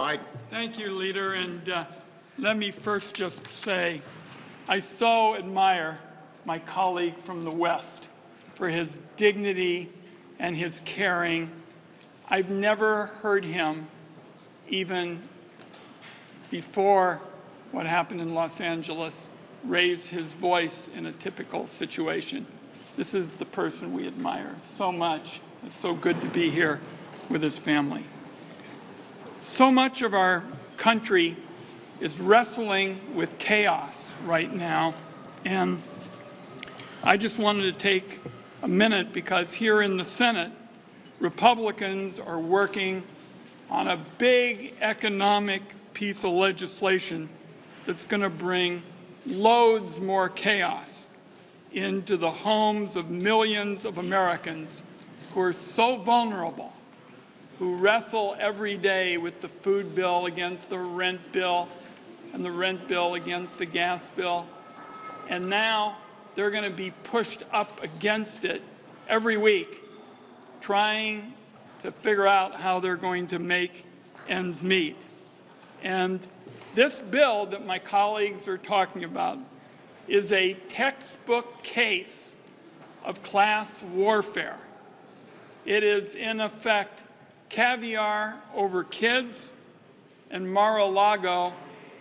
Wyden. Thank you, Leader. And let me first just say, I so admire my colleague from the West for his dignity and his caring. I've never heard him, even before what happened in Los Angeles, raise his voice in a typical situation. This is the person we admire so much. It's so good to be here with his family. So much of our country is wrestling with chaos right now, and I just wanted to take a minute because here in the Senate, Republicans are working on a big economic piece of legislation that's going to bring loads more chaos into the homes of millions of Americans who are so vulnerable, who wrestle every day with the food bill against the rent bill and the rent bill against the gas bill. And now they're going to be pushed up against it every week, trying to figure out how they're going to make ends meet. And this bill that my colleagues are talking about is a textbook case of class warfare. It is, in effect, caviar over kids and Mar-a-Lago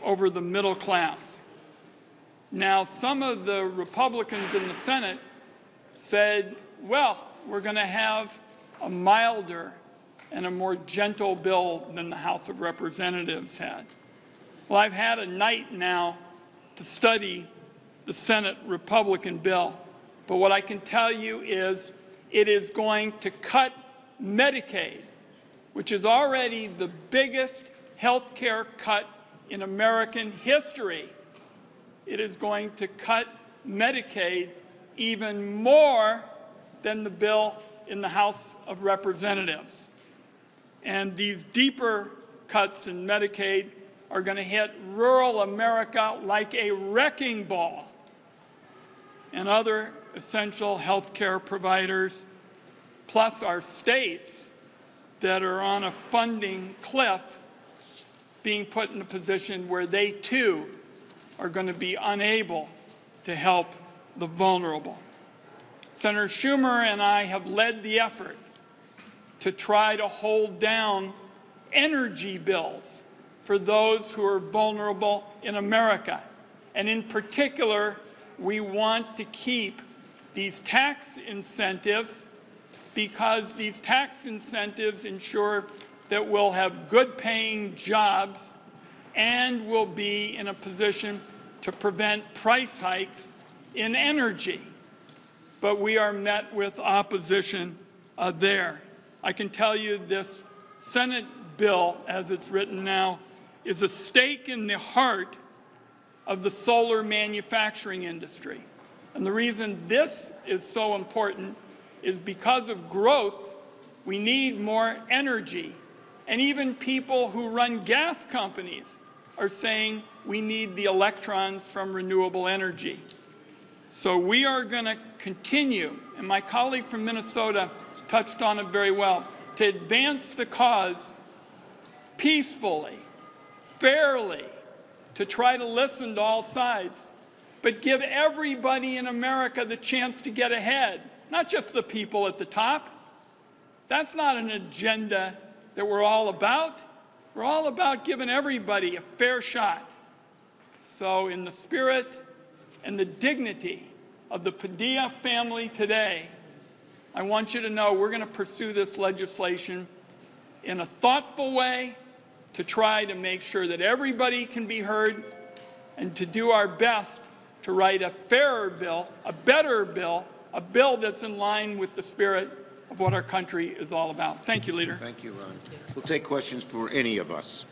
over the middle class. Now, some of the Republicans in the Senate said, well, we're going to have a milder and a more gentle bill than the House of Representatives had. Well, I've had a night now to study the Senate Republican bill, but what I can tell you is it is going to cut Medicaid, which is already the biggest health care cut in American history. It is going to cut Medicaid even more than the bill in the House of Representatives. And these deeper cuts in Medicaid are going to hit rural America like a wrecking ball, and other essential health care providers, plus our states that are on a funding cliff, being put in a position where they too are going to be unable to help the vulnerable. Senator Schumer and I have led the effort to try to hold down energy bills for those who are vulnerable in America. And in particular, we want to keep these tax incentives because these tax incentives ensure that we'll have good-paying jobs and will be in a position to prevent price hikes in energy. But we are met with opposition there. I can tell you this Senate bill, as it's written now, is a stake in the heart of the solar manufacturing industry. And the reason this is so important is because of growth, we need more energy. And even people who run gas companies are saying we need the electrons from renewable energy. So we are going to continue, and my colleague from Minnesota touched on it very well, to advance the cause peacefully, fairly, to try to listen to all sides, but give everybody in America the chance to get ahead, not just the people at the top. That's not an agenda that we're all about. We're all about giving everybody a fair shot. So in the spirit and the dignity of the Padilla family today, I want you to know we're going to pursue this legislation in a thoughtful way to try to make sure that everybody can be heard and to do our best to write a fairer bill, a better bill, a bill that's in line with the spirit of what our country is all about. Thank you, Leader. Thank you, Ron. We'll take questions for any of us.